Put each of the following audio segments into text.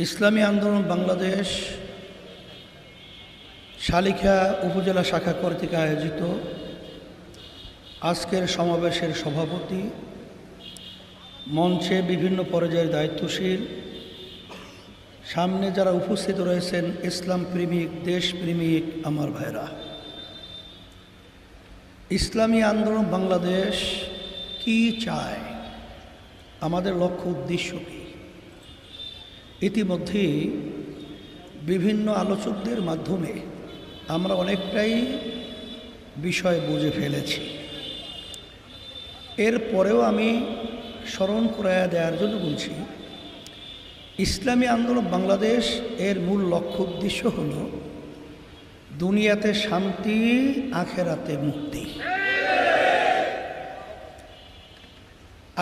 ইসলামী আন্দোলন বাংলাদেশ শালিখা উপজেলা শাখা কর্তৃক আয়োজিত আজকের সমাবেশের সভাপতি, মঞ্চে বিভিন্ন পর্যায়ের দায়িত্বশীল, সামনে যারা উপস্থিত রয়েছেন ইসলাম প্রেমিক, দেশপ্রেমিক আমার ভাইরা, ইসলামী আন্দোলন বাংলাদেশ কি চায়, আমাদের লক্ষ্য উদ্দেশ্য কী, ইতিমধ্যেই বিভিন্ন আলোচকদের মাধ্যমে আমরা অনেকটাই বিষয় বুঝে ফেলেছি। এরপরেও আমি স্মরণ করাইয়া দেওয়ার জন্য বলছি, ইসলামী আন্দোলন বাংলাদেশ এর মূল লক্ষ্য উদ্দেশ্য হল দুনিয়াতে শান্তি, আখেরাতে মুক্তি।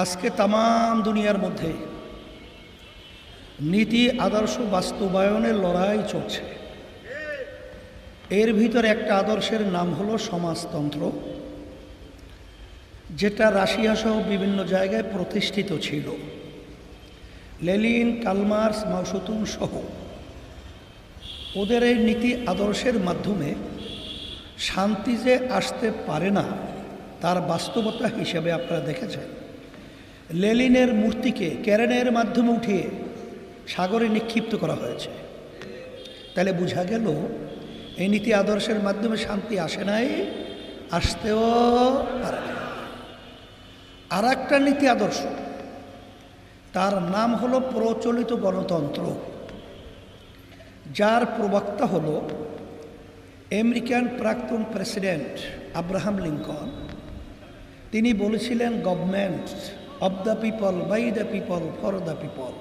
আজকে তামাম দুনিয়ার মধ্যে নীতি আদর্শ বাস্তবায়নের লড়াই চলছে। এর ভিতরে একটা আদর্শের নাম হলো সমাজতন্ত্র, যেটা রাশিয়া সহ বিভিন্ন জায়গায় প্রতিষ্ঠিত ছিল। লেনিন, কার্ল মার্কস, মাও সেতুং সহ ওদের এই নীতি আদর্শের মাধ্যমে শান্তি যে আসতে পারে না, তার বাস্তবতা হিসেবে আপনারা দেখেছেন। লেনিনের মূর্তিকে ক্যারেনের মাধ্যমে উঠিয়ে সাগরে নিক্ষিপ্ত করা হয়েছে। তাহলে বোঝা গেল এই নীতি আদর্শের মাধ্যমে শান্তি আসে নাই, আসতেও পারে না। আর একটা নীতি আদর্শ, তার নাম হলো প্রচলিত গণতন্ত্র, যার প্রবক্তা হলো আমেরিকান প্রাক্তন প্রেসিডেন্ট আব্রাহাম লিঙ্কন। তিনি বলেছিলেন, government of the people, by the people, for the people.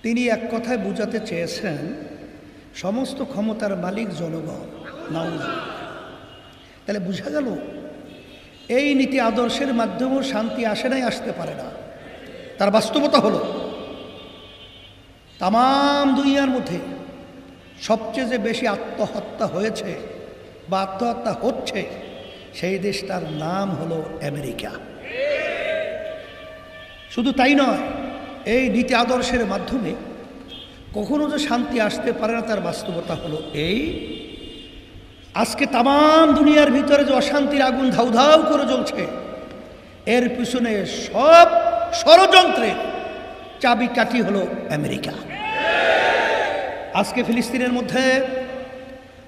তিনি এক কথায় বোঝাতে চেয়েছেন সমস্ত ক্ষমতার মালিক জনগণ। তাহলে বোঝা গেল এই নীতি আদর্শের মাধ্যমেও শান্তি আসে নাই, আসতে পারে না। তার বাস্তবতা হলো তামাম দুনিয়ার মধ্যে সবচেয়ে যে বেশি আত্মহত্যা হয়েছে বা আত্মহত্যা হচ্ছে, সেই দেশটার নাম হলো আমেরিকা। শুধু তাই নয়, এই নীতি আদর্শের মাধ্যমে কখনো যে শান্তি আসতে পারে না, তার বাস্তবতা হলো এই, আজকে তামাম দুনিয়ার ভিতরে যে অশান্তির আগুন ধাউ ধাউ করে জ্বলছে, এর পিছনে সব ষড়যন্ত্রের চাবিকাঠি হলো আমেরিকা। আজকে ফিলিস্তিনের মধ্যে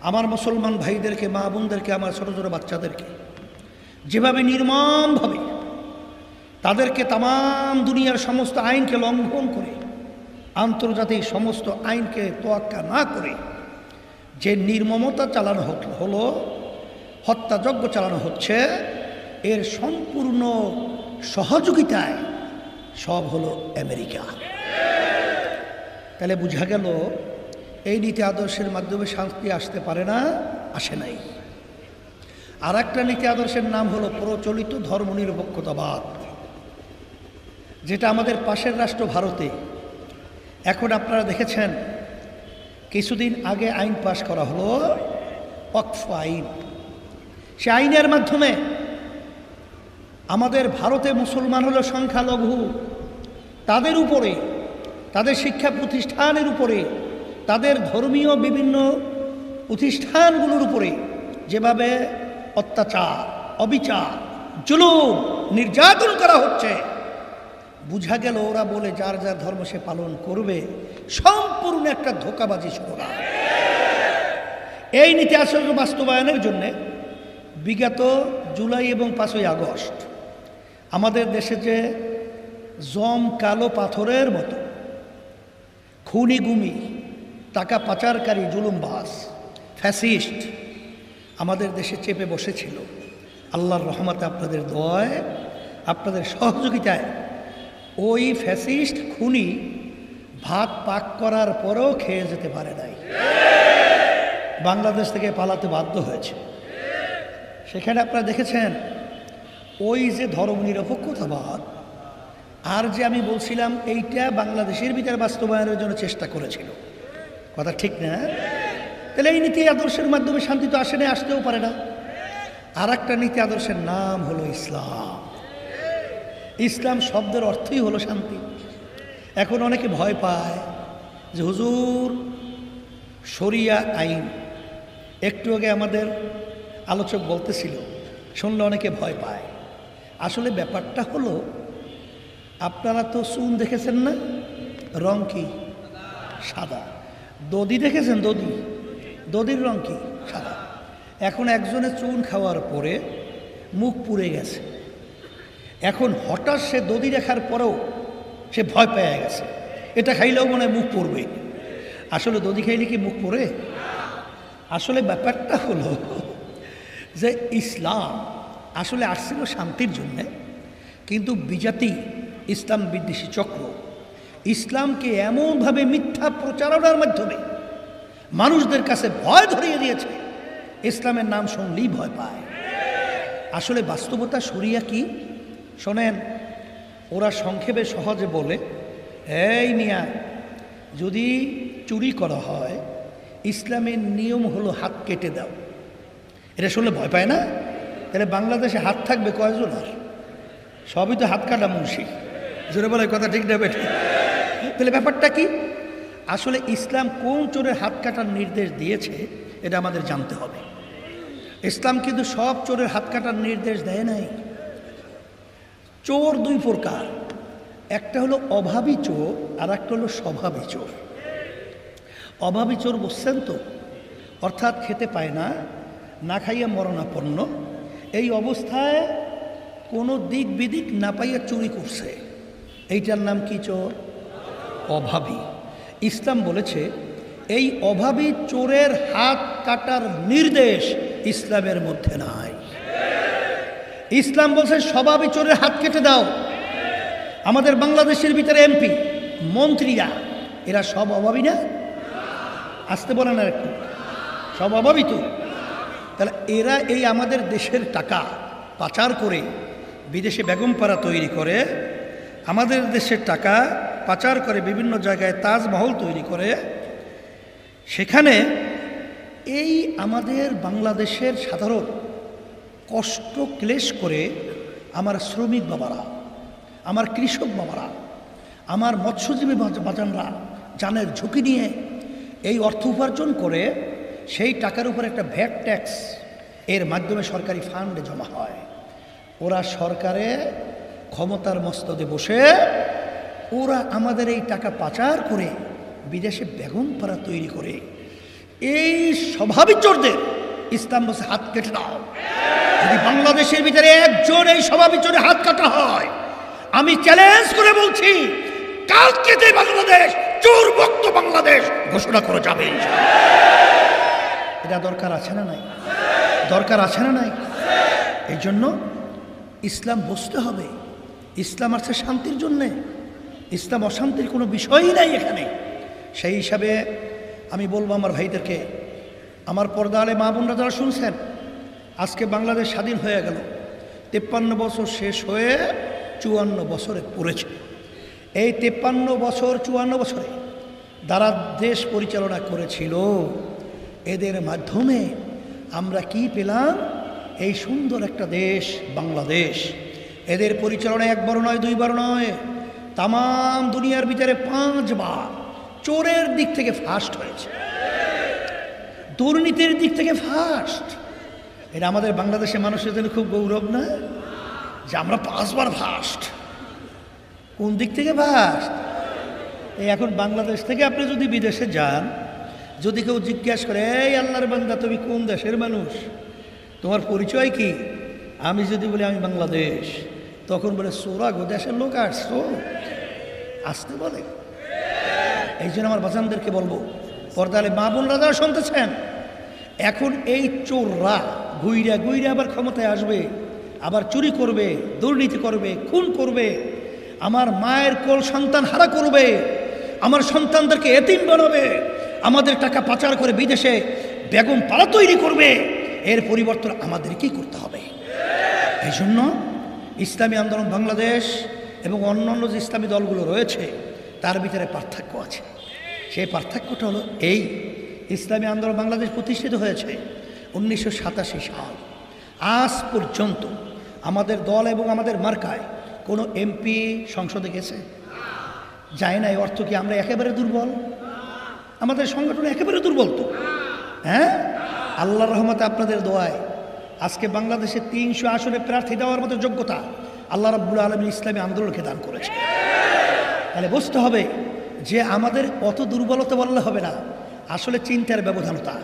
আমার মুসলমান ভাইদেরকে, মা বোনদেরকে, আমার ছোট ছোট বাচ্চাদেরকে যেভাবে নির্মমভাবে তাদেরকে তামাম দুনিয়ার সমস্ত আইনকে লঙ্ঘন করে, আন্তর্জাতিক সমস্ত আইনকে তোয়াক্কা না করে যে নির্মমতা চালানো হলো, হত্যাযজ্ঞ চালানো হচ্ছে, এর সম্পূর্ণ সহযোগিতায় সব হলো আমেরিকা। তাহলে বোঝা গেল এই নীতি আদর্শের মাধ্যমে শান্তি আসতে পারে না, আসে নাই। আর একটা নীতি আদর্শের নাম হলো প্রচলিত ধর্মনিরপেক্ষতাবাদ, যেটা আমাদের পাশের রাষ্ট্র ভারতে এখন আপনারা দেখেছেন কিছুদিন আগে আইন পাশ করা হলো, ওয়াকফ আইন। সে আইনের মাধ্যমে আমাদের ভারতে মুসলমান হলো সংখ্যালঘু, তাদের উপরে, তাদের শিক্ষা প্রতিষ্ঠানের উপরে, তাদের ধর্মীয় বিভিন্ন প্রতিষ্ঠানগুলোর উপরে যেভাবে অত্যাচার, অবিচার, জুলুম, নির্যাতন করা হচ্ছে, বুঝা গেল ওরা বলে যার যার ধর্ম সে পালন করবে, সম্পূর্ণ একটা ধোঁকাবাজি ষড়যন্ত্র। এই নীতি আদর্শ বাস্তবায়নের জন্য বিগত জুলাই এবং 5ই আগস্ট আমাদের দেশে যে জম কালো পাথরের মতো খুনি গুমি, টাকা পাচারকারী, জুলুমবাজ, ফ্যাসিস্ট আমাদের দেশে চেপে বসেছিল, আল্লাহর রহমতে, আপনাদের দয়ায়, আপনাদের সহযোগিতায় ওই ফ্যাসিস্ট খুনি ভাত পাক করার পরেও খেয়ে যেতে পারে নাই, বাংলাদেশ থেকে পালাতে বাধ্য হয়েছে। সেখানে আপনারা দেখেছেন ওই যে ধর্মনিরপেক্ষতাবাদ, আর যে আমি বলছিলাম এইটা বাংলাদেশের ভিতরে বাস্তবায়নের জন্য চেষ্টা করেছিল, কথা ঠিক না? তাহলে এই নীতি আদর্শের মাধ্যমে শান্তি তো আসে না, আসতেও পারে না। আর একটা নীতি আদর্শের নাম হলো ইসলাম। ইসলাম শব্দের অর্থই হলো শান্তি। এখন অনেকে ভয় পায় যে হুজুর শরিয়া আইন, একটু আগে আমাদের আলোচক বলতেছিল, শুনলে অনেকে ভয় পায়। আসলে ব্যাপারটা হলো, আপনারা তো চুন দেখেছেন না, রং কি? সাদা। দধি দেখেছেন? দধির রং কি? সাদা। এখন একজনে চুন খাওয়ার পরে মুখ পুড়ে গেছে, এখন হঠাৎ সে দধি দেখার পরেও সে ভয় পেয়ে গেছে, এটা খাইলেও মনে হয় মুখ পড়বে। আসলে দধি খাইলে কি মুখ পড়ে? আসলে ব্যাপারটা হলো যে ইসলাম আসলে আসছিল শান্তির জন্যে, কিন্তু বিজাতি ইসলাম বিদ্বেষী চক্র ইসলামকে এমনভাবে মিথ্যা প্রচারণার মাধ্যমে মানুষদের কাছে ভয় ধরিয়ে দিয়েছে, ইসলামের নাম শুনলেই ভয় পায়। আসলে বাস্তবতা শরিয়া কি শোনেন, ওরা সংক্ষেপে সহজে বলে, এই মিয়া যদি চুরি করা হয় ইসলামের নিয়ম হলো হাত কেটে দাও। এটা শুনলে ভয় পায় না? তাহলে বাংলাদেশে হাত থাকবে কয়জন? আর সবই তো হাত কাটা মুন্সি, জোরে বলে কথা ঠিক না বেঠিক? তাহলে ব্যাপারটা কি? আসলে ইসলাম কোন চোরের হাত কাটার নির্দেশ দিয়েছে এটা আমাদের জানতে হবে। ইসলাম কিন্তু সব চোরের হাত কাটার নির্দেশ দেয় নাই। চোর দুই প্রকার, একটা হলো অভাবী চোর আর একটা হলো স্বভাবী চোর। অভাবী চোর বুঝছেন তো, অর্থাৎ খেতে পায় না, না খাইয়া মরণাপন্ন, এই অবস্থায় কোনো দিক বিদিক না পাইয়া চুরি করছে, এইটার নাম কি? চোর। অভাবী। ইসলাম বলেছে এই অভাবী চোরের হাত কাটার নির্দেশ ইসলামের মধ্যে নাই। ইসলাম বলছে স্বভাবী চোরের হাত কেটে দাও। আমাদের বাংলাদেশের ভিতরে এমপি মন্ত্রীরা এরা সব অভাবী না? আসতে বলে না একটু, সব অভাবী তো। তাহলে এরা এই আমাদের দেশের টাকা পাচার করে বিদেশে বেগমপাড়া তৈরি করে, আমাদের দেশের টাকা পাচার করে বিভিন্ন জায়গায় তাজমহল তৈরি করে, সেখানে এই আমাদের বাংলাদেশের সাধারণ কষ্ট ক্লেশ করে আমার শ্রমিক বাবারা, আমার কৃষক বাবারা, আমার মৎস্যজীবী বাজানরা জানের ঝুঁকি নিয়ে এই অর্থ উপার্জন করে, সেই টাকার উপর একটা ভ্যাট ট্যাক্স এর মাধ্যমে সরকারি ফান্ডে জমা হয়। ওরা সরকারে ক্ষমতার মস্তদে বসে ওরা আমাদের এই টাকা পাচার করে বিদেশে বেগমপাড়া তৈরি করে। এই স্বভাবী চোরদের ইসলাম বসে হাত কেটে দাও। যদি বাংলাদেশের ভিতরে একজন এই স্বভাবী চোরে হাত কাটা হয়, আমি চ্যালেঞ্জ করে বলছি, কালকে যে বাংলাদেশ চোর মুক্ত বাংলাদেশ ঘোষণা করা যাবে। এটা দরকার আছে না নাই? দরকার আছে না নাই? এই জন্য ইসলাম বুঝতে হবে, ইসলাম আছে শান্তির জন্যে, ইসলাম অশান্তির কোনো বিষয়ই নাই এখানে। সেই হিসাবে আমি বলবো আমার ভাইদেরকে, আমার পর্দা আলে মা বোনরা যারা শুনছেন, আজকে বাংলাদেশ স্বাধীন হয়ে গেল, 53 বছর শেষ হয়ে 54 বছরে পড়েছে। এই 53 বছর 54 বছরে যারা দেশ পরিচালনা করেছিল, এদের মাধ্যমে আমরা কি পেলাম? এই সুন্দর একটা দেশ বাংলাদেশ। এদের পরিচালনা একবার নয়, দুইবার নয়, তাম দুনিয়ার ভিতরে 5 বার চোরের দিক থেকে ফার্স্ট হয়েছে, দুর্নীতির দিক থেকে ফার্স্ট। এটা আমাদের বাংলাদেশের মানুষের জন্য খুব গৌরব না যে আমরা 5 বার ফার্স্ট। কোন দিক থেকে ফার্স্ট? এই এখন বাংলাদেশ থেকে আপনি যদি বিদেশে যান, যদি কেউ জিজ্ঞাসা করে, এই আল্লাহর বান্দা তুমি কোন দেশের মানুষ, তোমার পরিচয় কি? আমি যদি বলি আমি বাংলাদেশ, তখন বলে সোরা গো দেশের লোক আসছো, আসতে বলে। এই জন্য আমার বাজানদেরকে বলবো, পর্দালে মা বোনরা যারা শুনতেছেন, এখন এই চোররা গুইরা গুইরা আবার ক্ষমতায় আসবে, আবার চুরি করবে, দুর্নীতি করবে, খুন করবে, আমার মায়ের কোল সন্তান হারা করবে, আমার সন্তানদেরকে এতিম বানাবে, আমাদের টাকা পাচার করে বিদেশে বেগম পাড়া তৈরি করবে। এর পরিবর্তন আমাদের কি করতে হবে? এই জন্য ইসলামী আন্দোলন বাংলাদেশ এবং অন্যান্য যে ইসলামী দলগুলো রয়েছে তার ভিতরে পার্থক্য আছে। সেই পার্থক্যটা হলো এই, ইসলামী আন্দোলন বাংলাদেশ প্রতিষ্ঠিত হয়েছে 1987 সাল। আজ পর্যন্ত আমাদের দল এবং আমাদের মার্কায় কোনো এমপি সংসদে গেছে? যায় না। অর্থ কি আমরা একেবারে দুর্বল? আমাদের সংগঠন একেবারে দুর্বল তো। হ্যাঁ, আল্লাহর রহমতে আপনাদের দোয়ায় আজকে বাংলাদেশে 300 আসনে প্রার্থী দেওয়ার মতো যোগ্যতা আল্লাহ রাব্বুল আলামিন ইসলামী আন্দোলনকে দান করেছে। তাহলে বুঝতে হবে যে আমাদের অত দুর্বলতা বললে হবে না, আসলে চিন্তার ব্যবধানতা।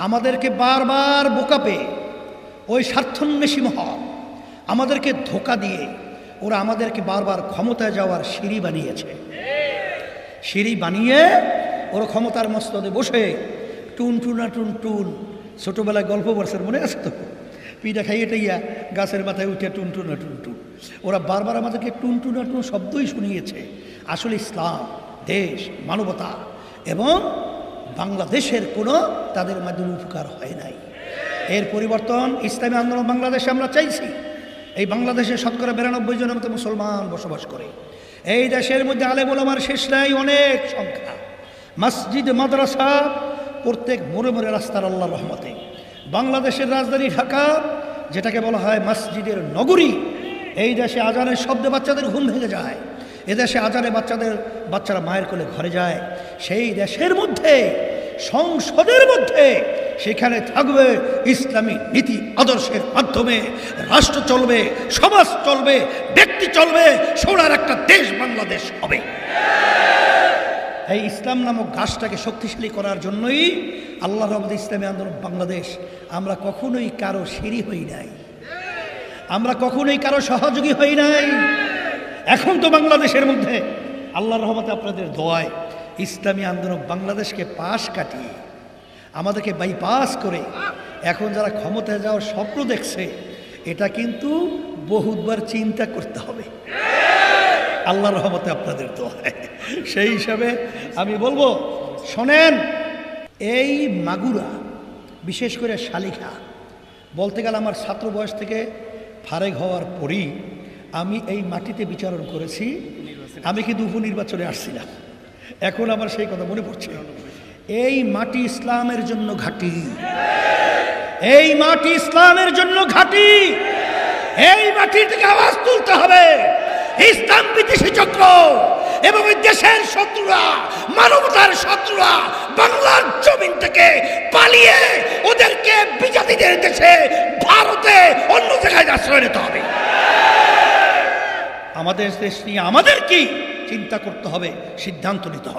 আমাদেরকে বারবার বোকা পেয়ে ওই স্বার্থন্বেষী মহল আমাদেরকে ধোঁকা দিয়ে ওরা আমাদেরকে বারবার ক্ষমতায় যাওয়ার সিঁড়ি বানিয়েছে। সিঁড়ি বানিয়ে ওরা ক্ষমতার মস্তদে বসে টুন টুনা টুন টুন, ছোটোবেলায় গল্প বর্ষের মনে আছে তো, পিঠা খাইয়ে টাইয়া গাছের মাথায় উঠে টুন টুনা টুন টুন। ওরা বারবার আমাদেরকে টুন টুনা টুন শব্দই শুনিয়েছে। আসলে ইসলাম, দেশ, মানবতা এবং বাংলাদেশের কোনো তাদের মাধ্যমে উপকার হয় নাই। এর পরিবর্তন ইসলামী আন্দোলন বাংলাদেশে আমরা চাইছি। এই বাংলাদেশে শতকরা 92 জনের মতো মুসলমান বসবাস করে। এই দেশের মধ্যে আলেম ওলামার শেষ নাই, অনেক সংখ্যা। মসজিদ মাদ্রাসা প্রত্যেক মোড়ে মোড়ে রাস্তার আল্লাহর রহমতে। বাংলাদেশের রাজধানী ঢাকা, যেটাকে বলা হয় মসজিদের নগরী, এই দেশে আজানের শব্দে বাচ্চাদের ঘুম ভেঙে যায়। এদেশে আজানে বাচ্চারা মায়ের কোলে ঘরে যায়। সেই দেশের মধ্যে, সংসদের মধ্যে সেখানে থাকবে ইসলামী নীতি আদর্শের মাধ্যমে রাষ্ট্র চলবে, সমাজ চলবে, ব্যক্তি চলবে, সোনার একটা দেশ বাংলাদেশ হবে। এই ইসলাম নামক গাছটাকে শক্তিশালী করার জন্যই আল্লাহর রহমতে ইসলামী আন্দোলন বাংলাদেশ। আমরা কখনোই কারো সিঁড়ি হই নাই, আমরা কখনোই কারো সহযোগী হই নাই। এখন তো বাংলাদেশের মধ্যে আল্লাহর রহমতে আপনাদের দোয়ায় ইসলামী আন্দোলন বাংলাদেশকে পাশ কাটিয়ে, আমাদেরকে বাইপাস করে এখন যারা ক্ষমতায় যাওয়ার স্বপ্ন দেখছে, এটা কিন্তু বহুতবার চিন্তা করতে হবে। আল্লাহর রহমতে আপনাদের দোয়ায়। সেই হিসাবে আমি বলবো, শোনেন, এই মাগুরা, বিশেষ করে শালিখা, বলতে গেলে আমার ছাত্র বয়স থেকে ফারেক হওয়ার পরই আমি এই মাটিতে বিচারণ করেছি। আমি কিন্তু উপনির্বাচনে আসছি না, এখন আমার সেই কথা মনে পড়ছে। এই মাটি ইসলামের জন্য ঘাঁটি, এই মাটি ইসলামের জন্য ঘাঁটি। এই মাটি থেকে আওয়াজ তুলতে হবে। ইসলাম বিদেশি চক্র এবং দেশের শত্রুরা, মানবতার শত্রুরা বাংলার জমিন থেকে পালিয়ে ওদেরকে বিজাতিদের দেশে, ভারতে, অন্য জায়গায় আশ্রয় নিতে হবে। আমাদের দেশ নিয়ে আমাদের কি চিন্তা করতে হবে, সিদ্ধান্ত নিতে হবে।